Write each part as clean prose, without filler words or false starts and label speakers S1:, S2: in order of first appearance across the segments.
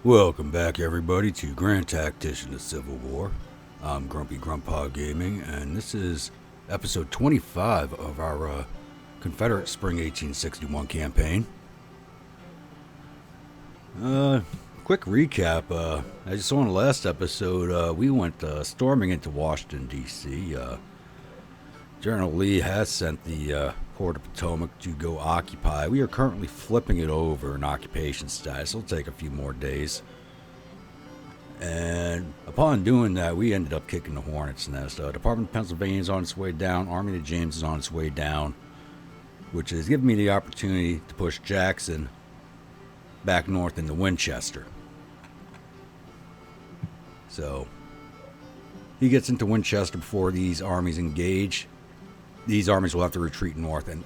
S1: Welcome back, everybody, to Grand Tactician: The Civil War. I'm Grumpy Grandpa Gaming, and this is episode 25 of our Confederate Spring 1861 campaign. Quick recap. As you saw in the last episode, we went storming into Washington, D.C. General Lee has sent the Corps of Potomac to go occupy. We are currently flipping it over in occupation status. It'll take a few more days. And upon doing that, we ended up kicking the hornet's nest. Department of Pennsylvania is on its way down. Army of the James is on its way down, which has given me the opportunity to push Jackson back north into Winchester. So he gets into Winchester before these armies engage. These armies will have to retreat north, and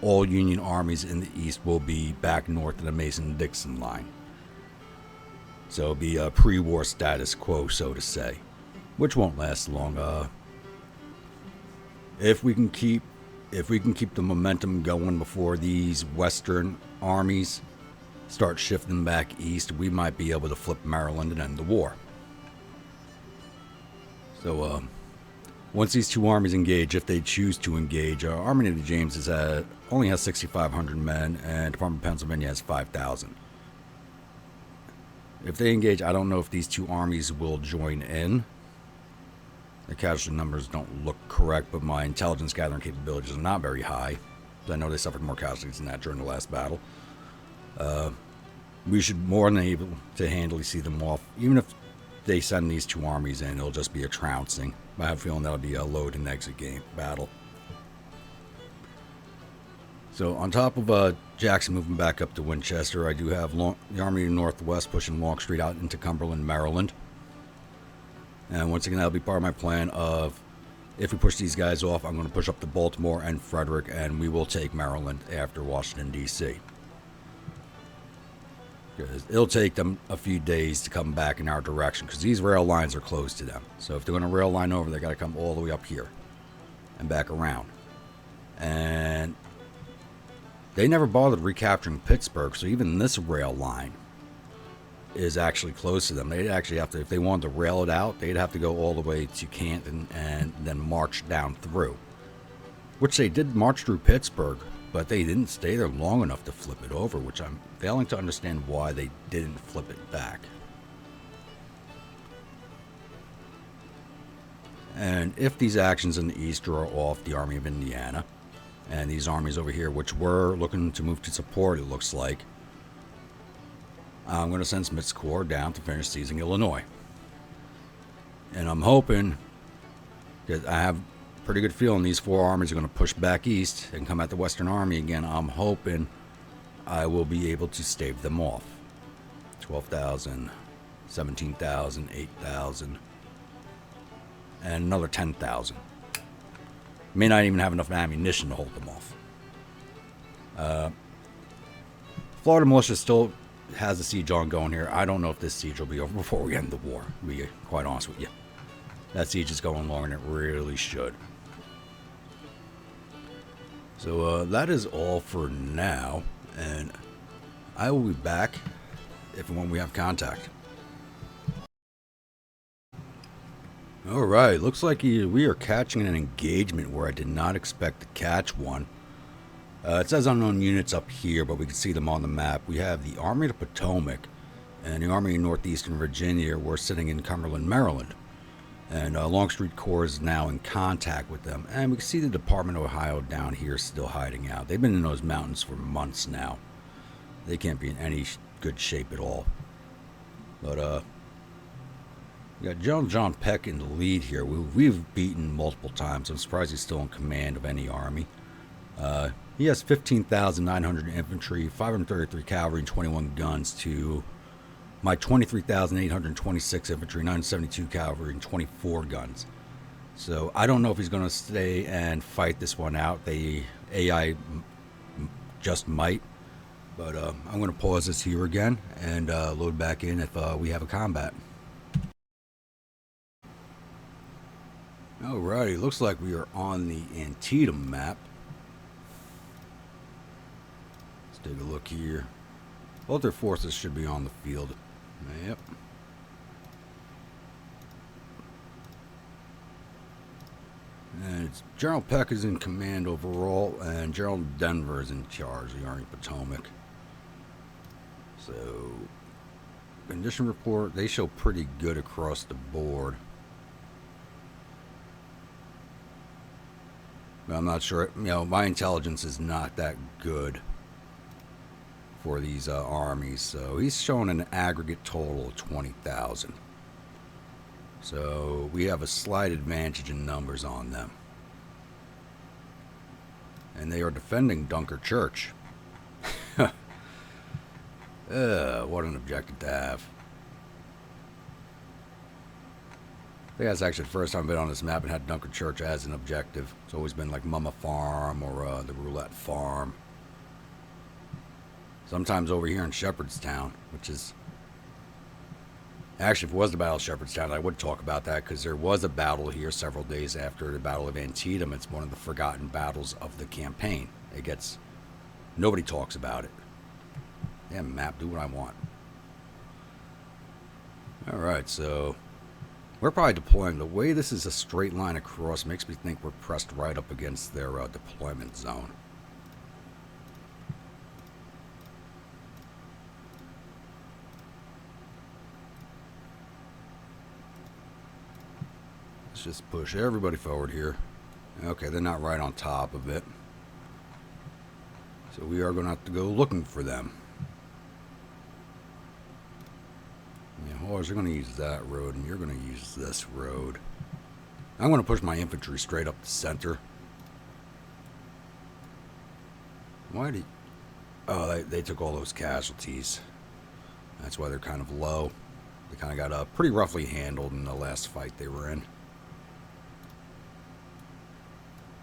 S1: all Union armies in the east will be back north of the Mason-Dixon line. So it'll be a pre-war status quo, so to say, which won't last long. If we can keep the momentum going before these Western armies start shifting back east, we might be able to flip Maryland and end the war. So once these two armies engage, if they choose to engage, Army of the James only has 6,500 men, and Department of Pennsylvania has 5,000. If they engage, I don't know if these two armies will join in. The casualty numbers don't look correct, but my intelligence gathering capabilities are not very high. I know they suffered more casualties than that during the last battle. We should more than able to handily see them off. Even if they send these two armies in, it'll just be a trouncing. I have a feeling that'll be a load and exit game battle. So on top of Jackson moving back up to Winchester, I do have the Army of the Northwest pushing Longstreet out into Cumberland, Maryland. And once again, that'll be part of my plan of, if we push these guys off, I'm going to push up to Baltimore and Frederick, and we will take Maryland after Washington, D.C. Because it'll take them a few days to come back in our direction, because these rail lines are closed to them. So if they're going to rail line over, they got to come all the way up here and back around. And they never bothered recapturing Pittsburgh, so even this rail line is actually close to them. They'd actually have to, if they wanted to rail it out, they'd have to go all the way to Canton and then march down through. Which they did march through Pittsburgh, but they didn't stay there long enough to flip it over, which I'm failing to understand why they didn't flip it back. And if these actions in the east draw off the Army of Indiana, and these armies over here, which we're looking to move to support, it looks like, I'm going to send Smith's Corps down to finish seizing Illinois. And I'm hoping, because I have a pretty good feeling these four armies are going to push back east and come at the Western Army again. I'm hoping I will be able to stave them off. 12,000, 17,000, 8,000, and another 10,000. May not even have enough ammunition to hold them off. Florida militia still has a siege ongoing here. I don't know if this siege will be over before we end the war, to be quite honest with you. That siege is going longer than it really should. So that is all for now, and I will be back if and when we have contact. Alright, looks like we are catching an engagement where I did not expect to catch one. It says unknown units up here, but we can see them on the map. We have the Army of the Potomac and the Army of Northeastern Virginia. We're sitting in Cumberland, Maryland. And Longstreet Corps is now in contact with them. And we can see the Department of Ohio down here still hiding out. They've been in those mountains for months now. They can't be in any good shape at all. But, we got General John Peck in the lead here. We've beaten multiple times. I'm surprised he's still in command of any army. He has 15,900 infantry, 533 cavalry, and 21 guns to my 23,826 infantry, 972 cavalry, and 24 guns. So I don't know if he's going to stay and fight this one out. The AI just might. But I'm going to pause this here again and load back in if we have a combat. Alrighty, looks like we are on the Antietam map. Let's take a look here. Both their forces should be on the field. Yep. And it's General Peck is in command overall, and General Denver is in charge of the Army of Potomac. So, condition report, they show pretty good across the board. But I'm not sure, you know, my intelligence is not that good for these armies. So he's showing an aggregate total of 20,000. So we have a slight advantage in numbers on them. And they are defending Dunker Church. What an objective to have. I think that's actually the first time I've been on this map and had Dunker Church as an objective. It's always been like Mama Farm or the Roulette Farm. Sometimes over here in Shepherdstown, which is... Actually, if it was the Battle of Shepherdstown, I would talk about that because there was a battle here several days after the Battle of Antietam. It's one of the forgotten battles of the campaign. It gets... Nobody talks about it. Damn map, do what I want. Alright, so... We're probably deploying. The way this is a straight line across makes me think we're pressed right up against their deployment zone. Let's just push everybody forward here. Okay, they're not right on top of it. So we are going to have to go looking for them. Yeah, horse, you're going to use that road, and you're going to use this road. I'm going to push my infantry straight up the center. Why did... Oh, they took all those casualties. That's why they're kind of low. They kind of got pretty roughly handled in the last fight they were in.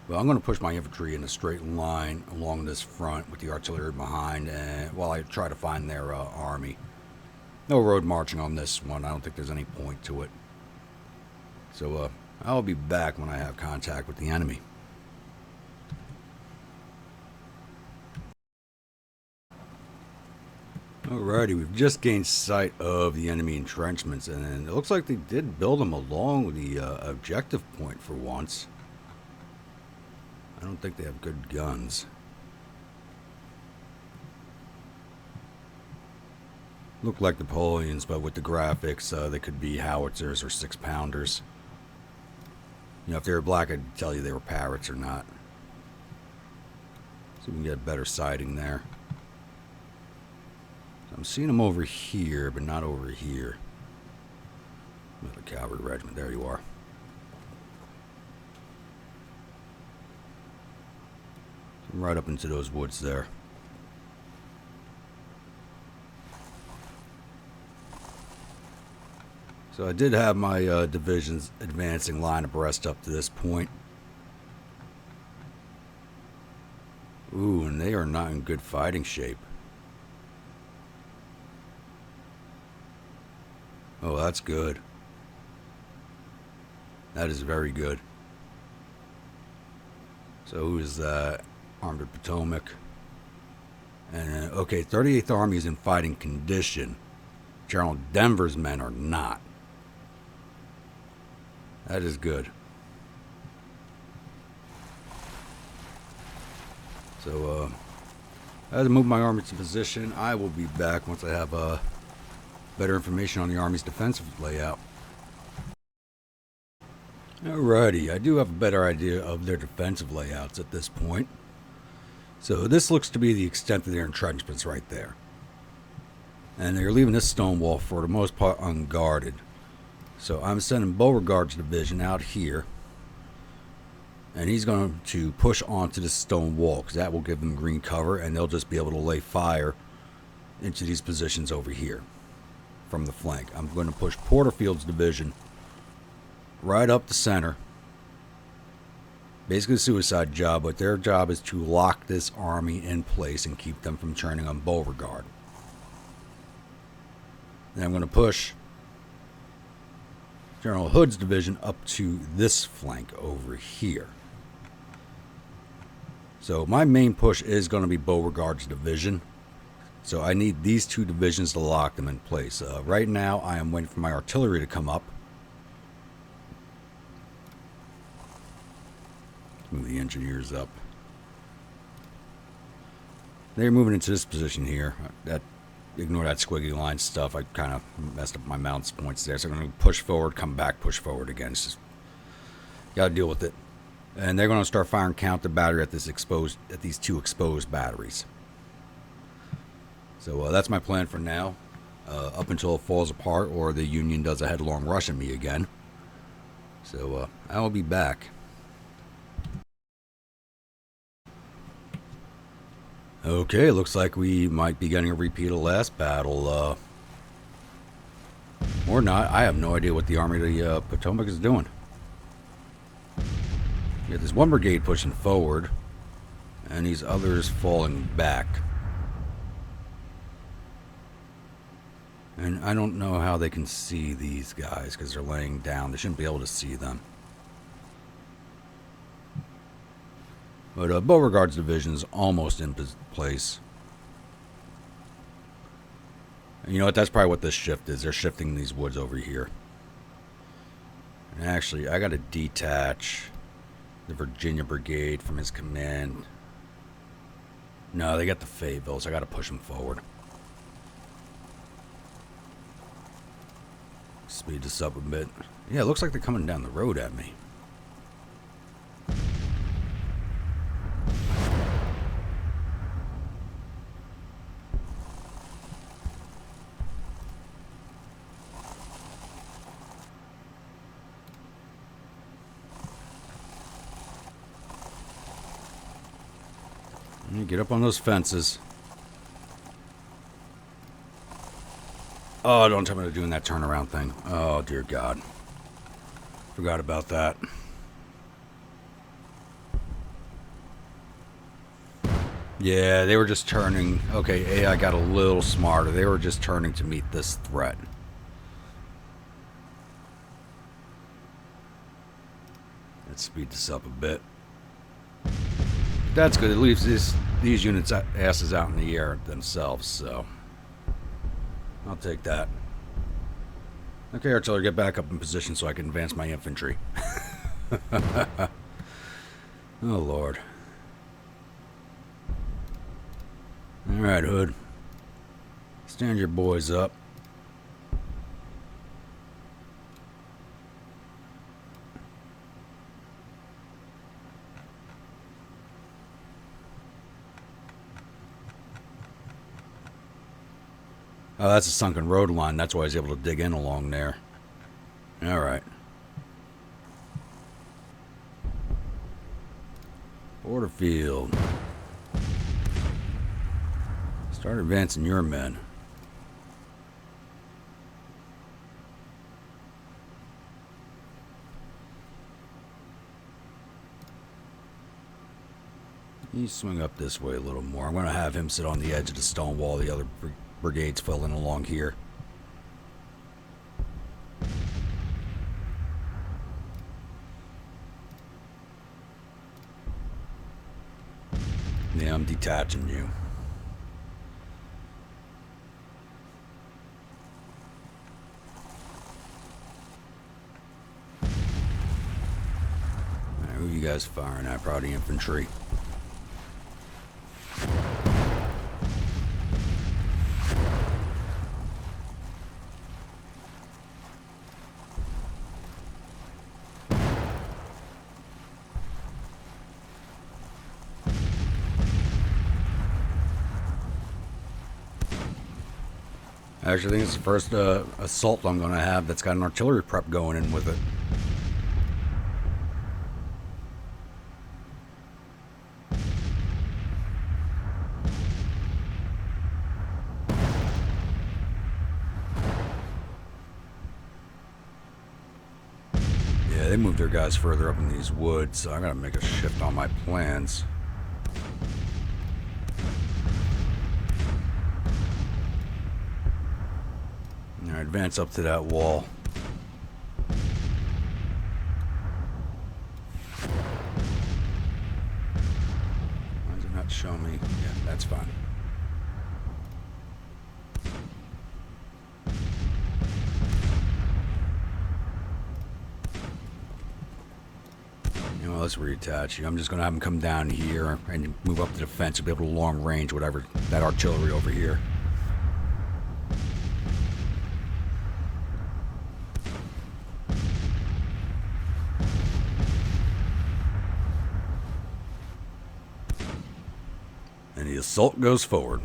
S1: Well, I'm going to push my infantry in a straight line along this front with the artillery behind, and while I try to find their army. No road marching on this one. I don't think there's any point to it. So I'll be back when I have contact with the enemy. Alrighty, we've just gained sight of the enemy entrenchments, and it looks like they did build them along the objective point for once. I don't think they have good guns. Look like Napoleons, but with the graphics, they could be howitzers or 6-pounders. You know, if they were black, I'd tell you they were Parrots or not. So we can get a better sighting there. I'm seeing them over here, but not over here. Another cavalry regiment. There you are. Right up into those woods there. So I did have my divisions advancing line abreast up to this point. Ooh, and they are not in good fighting shape. Oh, that's good. That is very good. So who is that? Armed of Potomac. And okay, 38th Army is in fighting condition. General Denver's men are not. That is good. So as I move my army to position, I will be back once I have better information on the Army's defensive layout. Alrighty, I do have a better idea of their defensive layouts at this point. So this looks to be the extent of their entrenchments right there. And they're leaving this stone wall for the most part unguarded. So I'm sending Beauregard's division out here. And he's going to push onto this stone wall because that will give them green cover, and they'll just be able to lay fire into these positions over here from the flank. I'm going to push Porterfield's division right up the center. Basically a suicide job, but their job is to lock this army in place and keep them from turning on Beauregard. Then I'm going to push General Hood's division up to this flank over here. So my main push is going to be Beauregard's division. So I need these two divisions to lock them in place. Right now, I am waiting for my artillery to come up. Move the engineers up. They're moving into this position here. Ignore that squiggly line stuff. I kind of messed up my mounts points there. So I'm going to push forward, come back, push forward again. It's just got to deal with it. And they're going to start firing counter battery at these two exposed batteries. So that's my plan for now, up until it falls apart or the Union does a headlong rush at me again. So I will be back. Okay, looks like we might be getting a repeat of the last battle. Or not. I have no idea what the Army of the Potomac is doing. Yeah, there's one brigade pushing forward, and these others falling back. And I don't know how they can see these guys, because they're laying down. They shouldn't be able to see them. But Beauregard's division is almost in place. And you know what? That's probably what this shift is. They're shifting these woods over here. And actually, I got to detach the Virginia Brigade from his command. No, they got the Fayetteville, so I got to push them forward. Speed this up a bit. Yeah, it looks like they're coming down the road at me. Get up on those fences. Oh, don't tell me they're doing that turnaround thing. Oh, dear God. Forgot about that. Yeah, they were just turning. Okay, AI got a little smarter. They were just turning to meet this threat. Let's speed this up a bit. That's good. It leaves these units' asses out in the air themselves, so I'll take that. Okay, artillery, get back up in position so I can advance my infantry. Oh, Lord. Alright, Hood. Stand your boys up. Oh, that's a sunken road line. That's why he's able to dig in along there. All right. Porterfield. Start advancing your men. You swing up this way a little more. I'm going to have him sit on the edge of the stone wall. The other brigades filling along here. Yeah, I'm detaching you. Right, who are you guys firing at? Probably infantry. Actually, I think it's the first assault I'm going to have that's got an artillery prep going in with it. Yeah, they moved their guys further up in these woods, so I got to make a shift on my plans. Advance up to that wall. Why does it not show me? Yeah, that's fine. let's reattach you. I'm just going to have them come down here and move up the defense to be able to long range whatever that artillery over here. And the assault goes forward.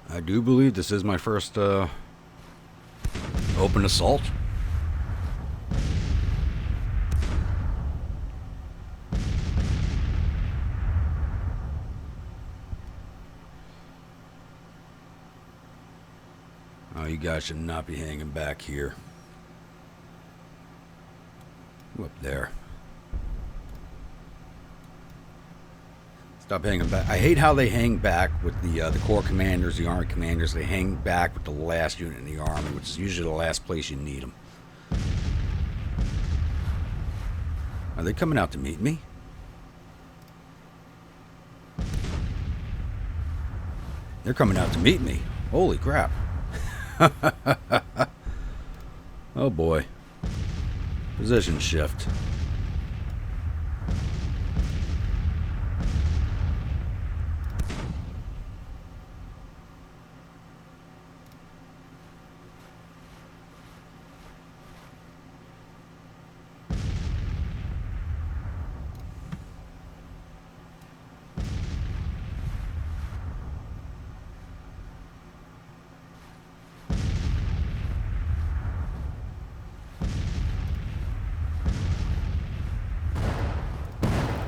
S1: I do believe this is my first open assault. Oh, you guys should not be hanging back here. Up there. Stop hanging back. I hate how they hang back with the corps commanders, the army commanders. They hang back with the last unit in the army, which is usually the last place you need them. Are they coming out to meet me? They're coming out to meet me. Holy crap. Oh boy. Position shift.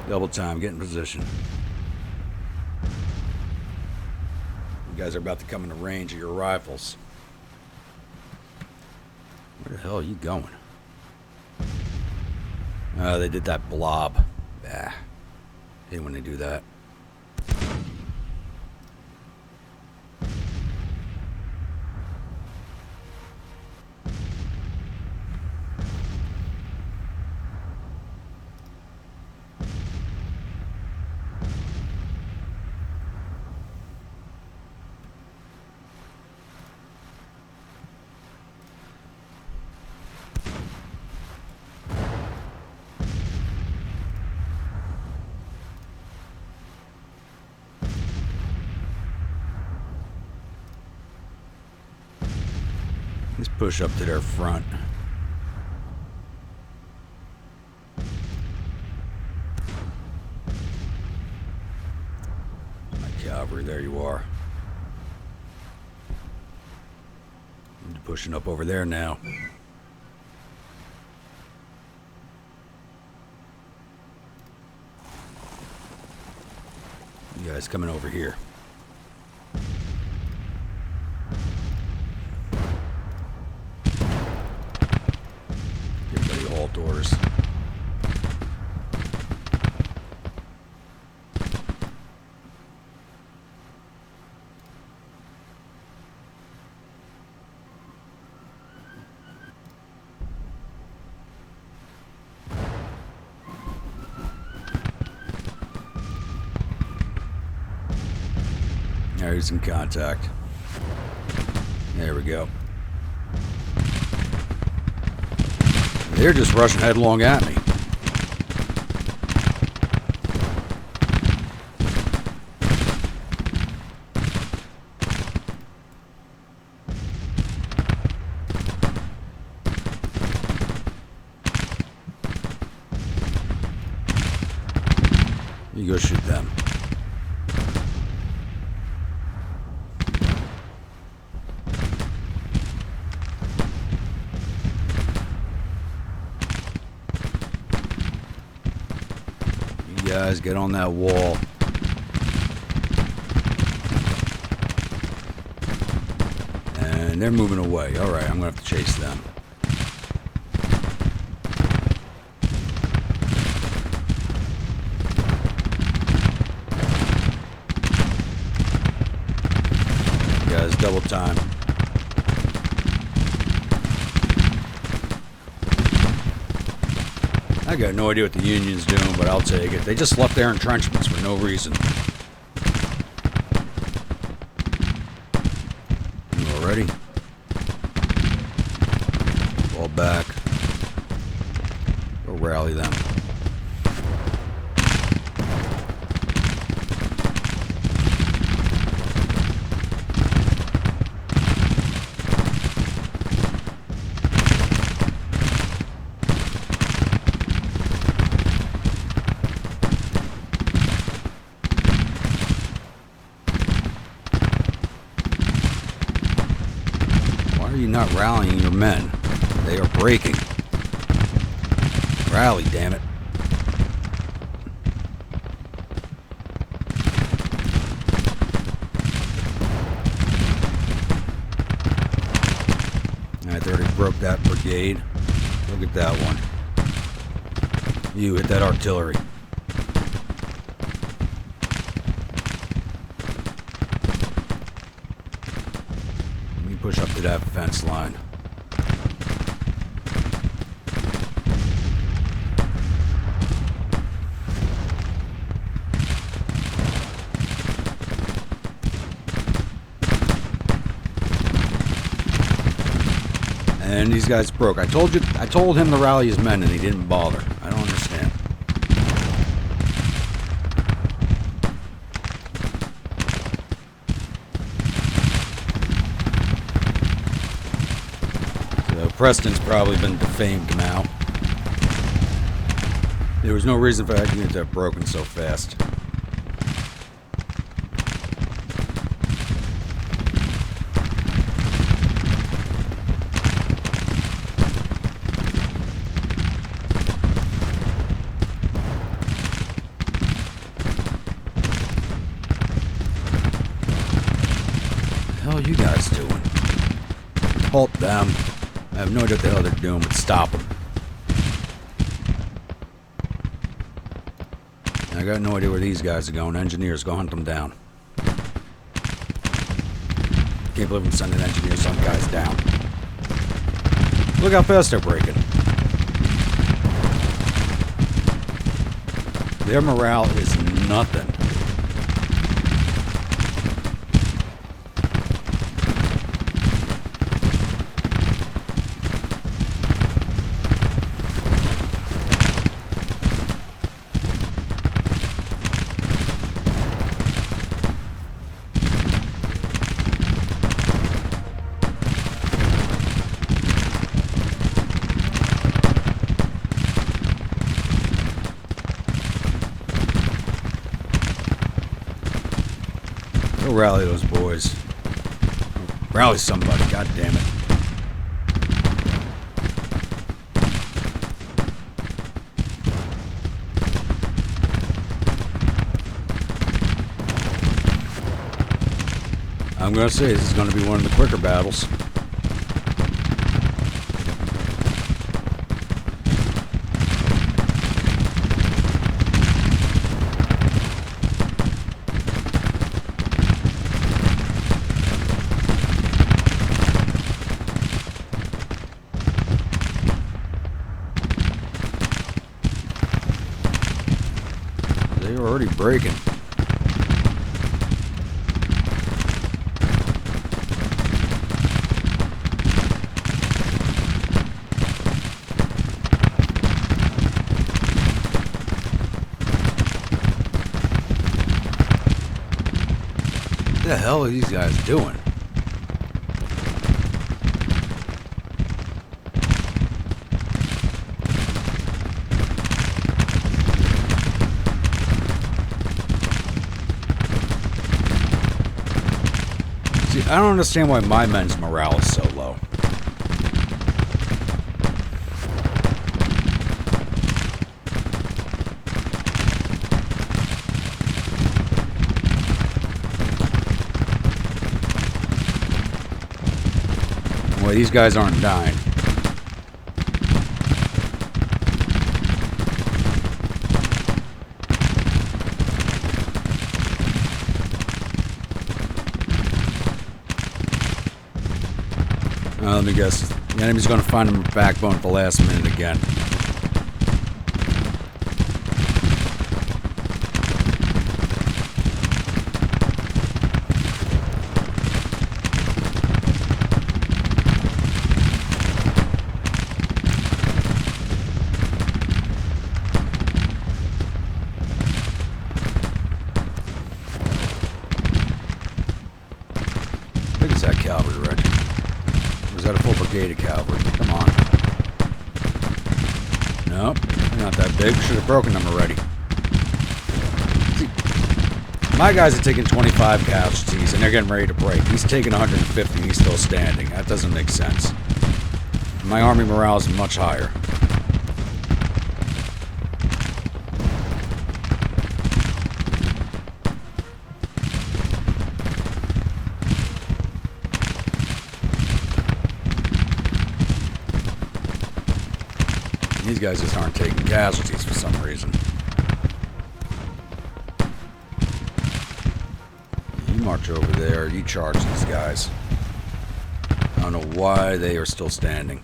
S1: Double time, get in position. You guys are about to come into range of your rifles. Where the hell are you going? Oh, they did that blob. Bah. Hate when they do that. Let's push up to their front. My cavalry, there you are. I'm pushing up over there now. You guys coming over here. Orders. There's some contact. There we go. They're just rushing headlong at me. You go shoot them. Guys, get on that wall. And they're moving away. Alright, I'm gonna have to chase them. Guys, double time. I got no idea what the Union's doing, but I'll take it. They just left their entrenchments for no reason. You all ready? back. Go rally them. Why are you not rallying your men? They are breaking. Rally, damn it. Alright, they already broke that brigade. Look at that one. You hit that artillery. Let me push up to that fence line. And these guys broke. I told him to rally his men and he didn't bother. I don't understand. So Preston's probably been defamed now. There was no reason for that unit to have broken so fast. What the hell are you guys doing? Halt them. I have no idea what the hell they're doing, but stop them. I got no idea where these guys are going. Engineers, go hunt them down. Can't believe I'm sending engineers, some guys down. Look how fast they're breaking. Their morale is nothing. Go rally those boys. Rally somebody, god damn it. I'm gonna say this is gonna be one of the quicker battles. They were already breaking. What the hell are these guys doing? See, I don't understand why my men's morale is so low. Well, these guys aren't dying. Let me guess. The enemy's going to find him a backbone at the last minute again. brigade of cavalry. Come on. Nope, they're not that big. Should have broken them already. See, my guys are taking 25 casualties and they're getting ready to break. He's taking 150 and he's still standing. That doesn't make sense. My army morale is much higher. These guys just aren't taking casualties for some reason. You march over there, you charge these guys. I don't know why they are still standing.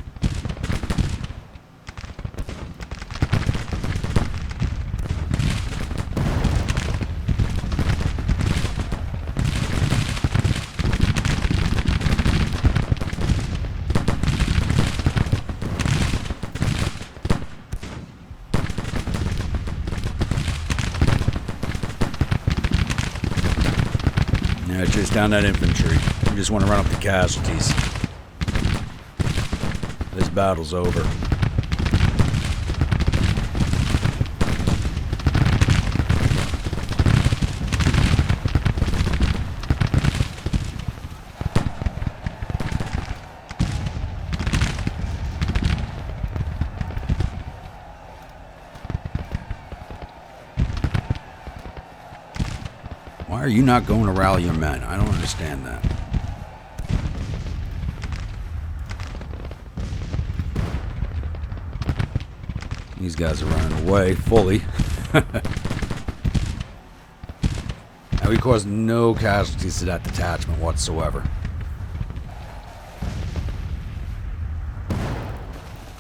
S1: Yeah, chase down that infantry. You just want to run up the casualties. This battle's over. Why are you not going to rally your men? I don't understand that. These guys are running away fully. And we caused no casualties to that detachment whatsoever.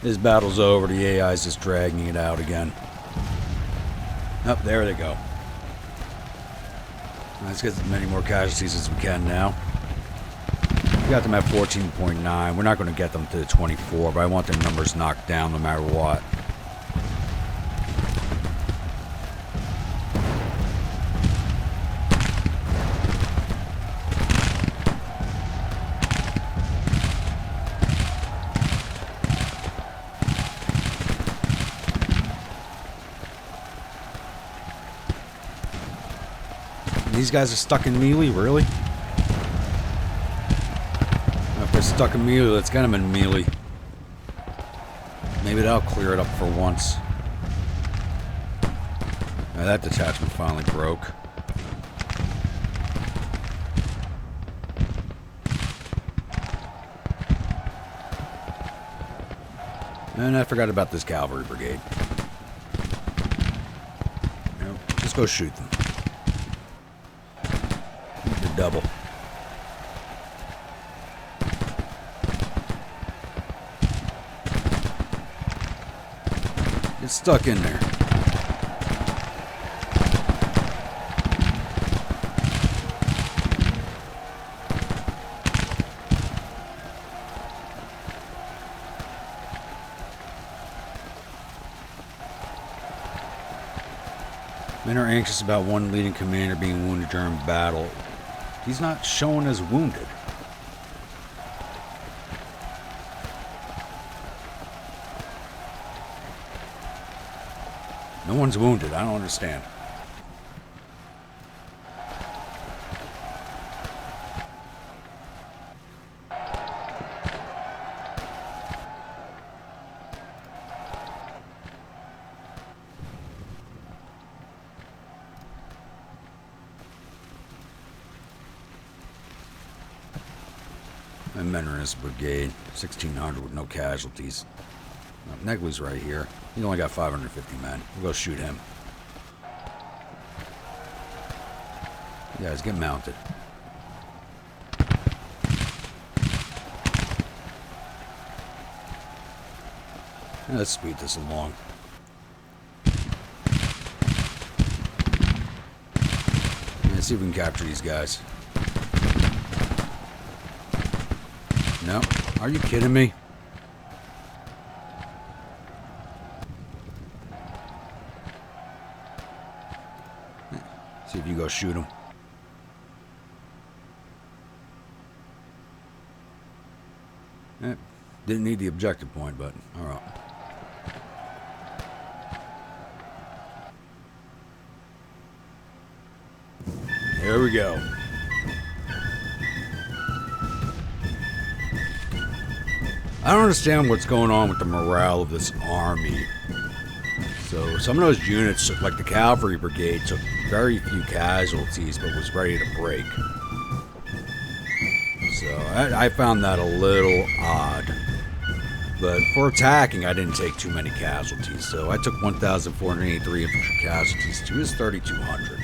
S1: This battle's over. The AI's just dragging it out again. Oh, there they go. Let's get as many more casualties as we can now. We got them at 14.9. We're not going to get them to the 24, but I want their numbers knocked down no matter what. These guys are stuck in melee, really? If they're stuck in melee, let's get them in melee. Maybe that'll clear it up for once. Now that detachment finally broke. And I forgot about this cavalry brigade. Nope, just go shoot them. Double. Get stuck in there. Men are anxious about one leading commander being wounded during battle. He's not shown as wounded. No one's wounded. I don't understand. My men are in this brigade, 1,600 with no casualties. Negley's right here. He only got 550 men. We'll go shoot him. You guys get mounted. Let's speed this along. Let's see if we can capture these guys. No? Are you kidding me? See if you go shoot him. Didn't need the objective point, but alright. Here we go. I don't understand what's going on with the morale of this army. So some of those units, like the cavalry brigade, took very few casualties but was ready to break. So I found that a little odd. But for attacking, I didn't take too many casualties. So I took 1,483 infantry casualties to his 3,200.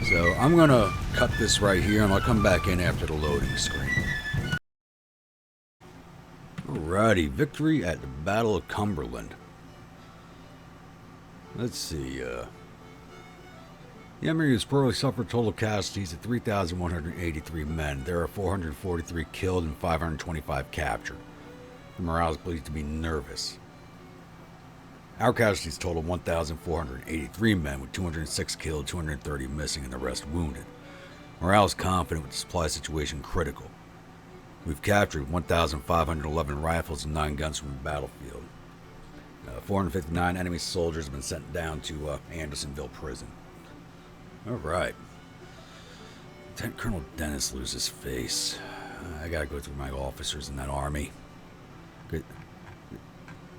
S1: So I'm going to cut this right here and I'll come back in after the loading screen. Alrighty, victory at the Battle of Cumberland. Let's see, the enemy has probably suffered total casualties of 3,183 men. There are 443 killed and 525 captured. The morale is believed to be nervous. Our casualties total 1,483 men, with 206 killed, 230 missing, and the rest wounded. Morale is confident with the supply situation critical. We've captured 1,511 rifles and 9 guns from the battlefield. 459 enemy soldiers have been sent down to Andersonville Prison. Alright. Lieutenant Colonel Dennis loses face. I gotta go through my officers in that army. Good.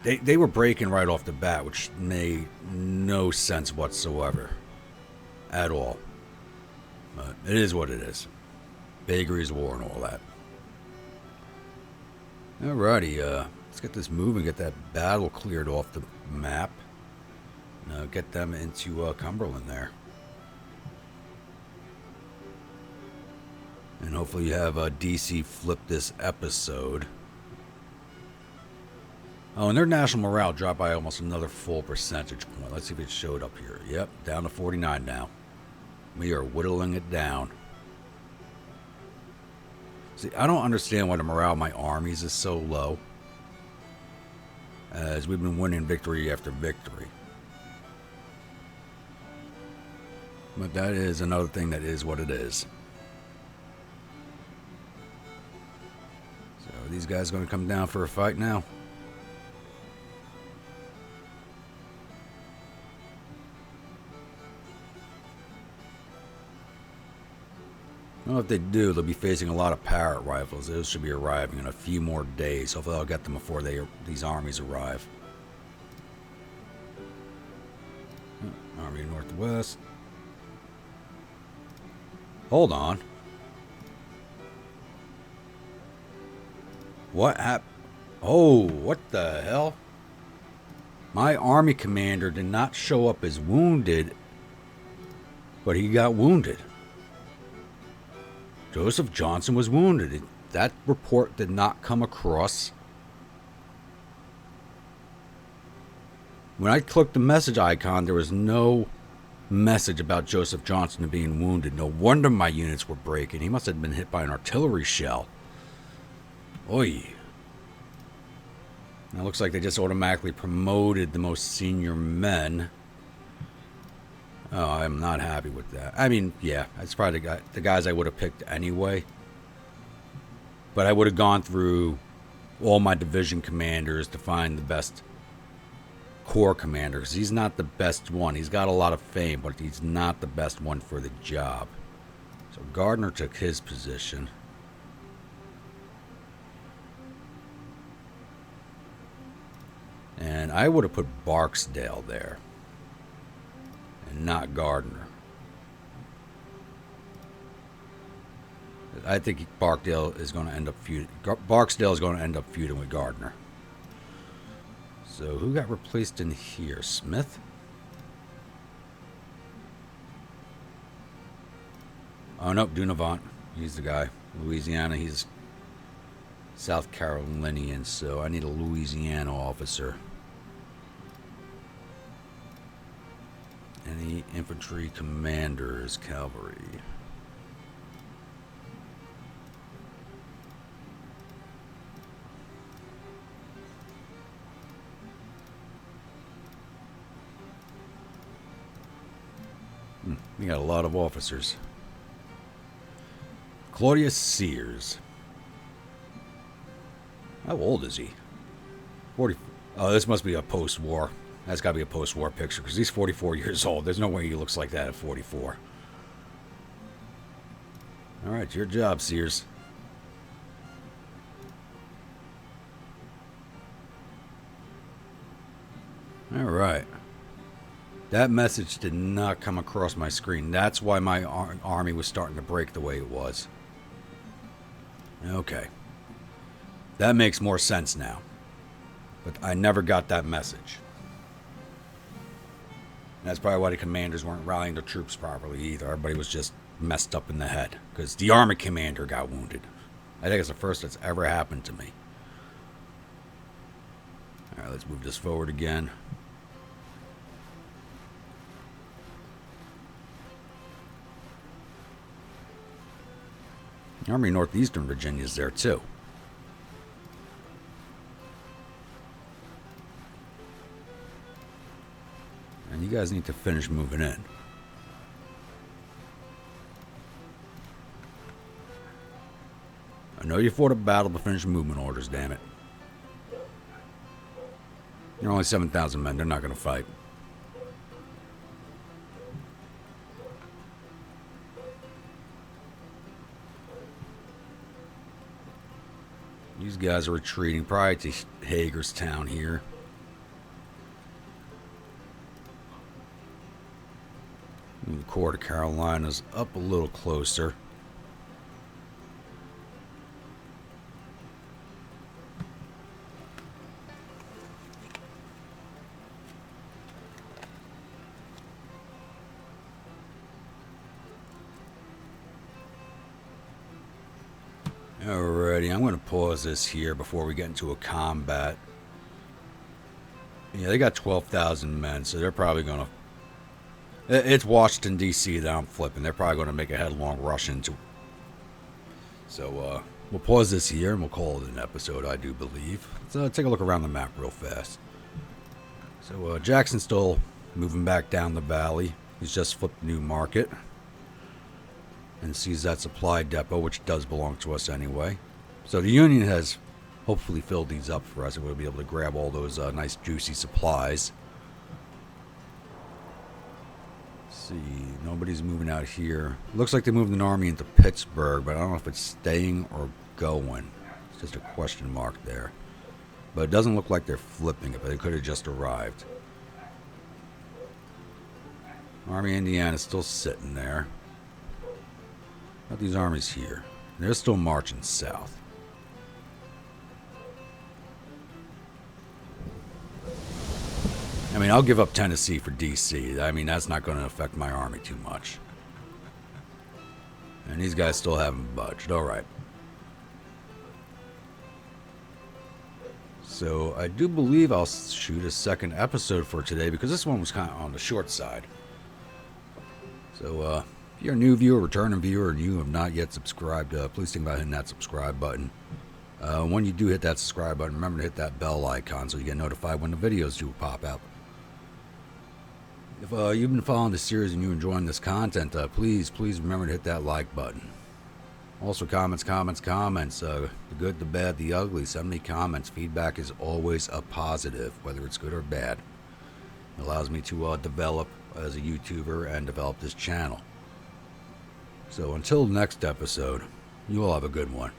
S1: They were breaking right off the bat, which made no sense whatsoever. At all. But it is what it is. Vagaries, war, and all that. Alrighty, let's get this moving, get that battle cleared off the map. Get them into Cumberland there. And hopefully you have DC flip this episode. Oh, and their national morale dropped by almost another full percentage point. Let's see if it showed up here. Yep, down to 49 now. We are whittling it down. See, I don't understand why the morale of my armies is so low, as we've been winning victory after victory. But that is another thing that is what it is. So are these guys going to come down for a fight now? Well, if they do, they'll be facing a lot of Parrott rifles. Those should be arriving in a few more days. Hopefully I'll get them before these armies arrive. Army Northwest. Hold on. What happened? Oh, what the hell? My army commander did not show up as wounded, but he got wounded. Joseph Johnston was wounded. That report did not come across. When I clicked the message icon, there was no message about Joseph Johnston being wounded. No wonder my units were breaking. He must have been hit by an artillery shell. Oy. Now it looks like they just automatically promoted the most senior men. Oh, I'm not happy with that. I mean, yeah, that's probably the guys I would have picked anyway. But I would have gone through all my division commanders to find the best corps commander. Because he's not the best one. He's got a lot of fame, but he's not the best one for the job. So Gardner took his position. And I would have put Barksdale there. Not Gardner. I think Barksdale is going to end up feuding. Barksdale is going to end up feuding with Gardner. So who got replaced in here? Smith? Oh nope, Dunavant. He's the guy. Louisiana. He's South Carolinian, so I need a Louisiana officer. Any infantry commanders, cavalry. We got a lot of officers. Claudius Sears. How old is he? 40. Oh, this must be a post-war. That's got to be a post-war picture because he's 44 years old. There's no way he looks like that at 44. All right, your job, Sears. All right. That message did not come across my screen. That's why my army was starting to break the way it was. Okay. That makes more sense now. But I never got that message. That's probably why the commanders weren't rallying the troops properly either. Everybody was just messed up in the head. Because the army commander got wounded. I think it's the first that's ever happened to me. Alright, let's move this forward again. The Army of Northeastern Virginia is there too. And you guys need to finish moving in. I know you fought a battle, but finish movement orders, damn it. You're only 7,000 men. They're not going to fight. These guys are retreating probably to Hagerstown here. The Corps of Carolina's up a little closer. Alrighty, I'm going to pause this here before we get into a combat. Yeah, they got 12,000 men, so they're probably going to... It's Washington, D.C. that I'm flipping. They're probably going to make a headlong rush into... So, we'll pause this here and we'll call it an episode, I do believe. Let's take a look around the map real fast. So, Jackson's still moving back down the valley. He's just flipped New Market. And sees that supply depot, which does belong to us anyway. So the Union has hopefully filled these up for us, and we'll be able to grab all those nice juicy supplies. Let's see, nobody's moving out here. Looks like they moved an army into Pittsburgh, but I don't know if it's staying or going. It's just a question mark there. But it doesn't look like they're flipping it, but they could have just arrived. Army of Indiana is still sitting there. Got these armies here. They're still marching south. I mean, I'll give up Tennessee for D.C. I mean, that's not going to affect my army too much. And these guys still haven't budged. All right. So I do believe I'll shoot a second episode for today because this one was kind of on the short side. So, if you're a new viewer, returning viewer, and you have not yet subscribed, please think about hitting that subscribe button. When you do hit that subscribe button, remember to hit that bell icon so you get notified when the videos do pop out. If you've been following this series and you're enjoying this content, please remember to hit that like button. Also, comments. The good, the bad, the ugly. Send me comments. Feedback is always a positive, whether it's good or bad. It allows me to develop as a YouTuber and develop this channel. So until the next episode, you all have a good one.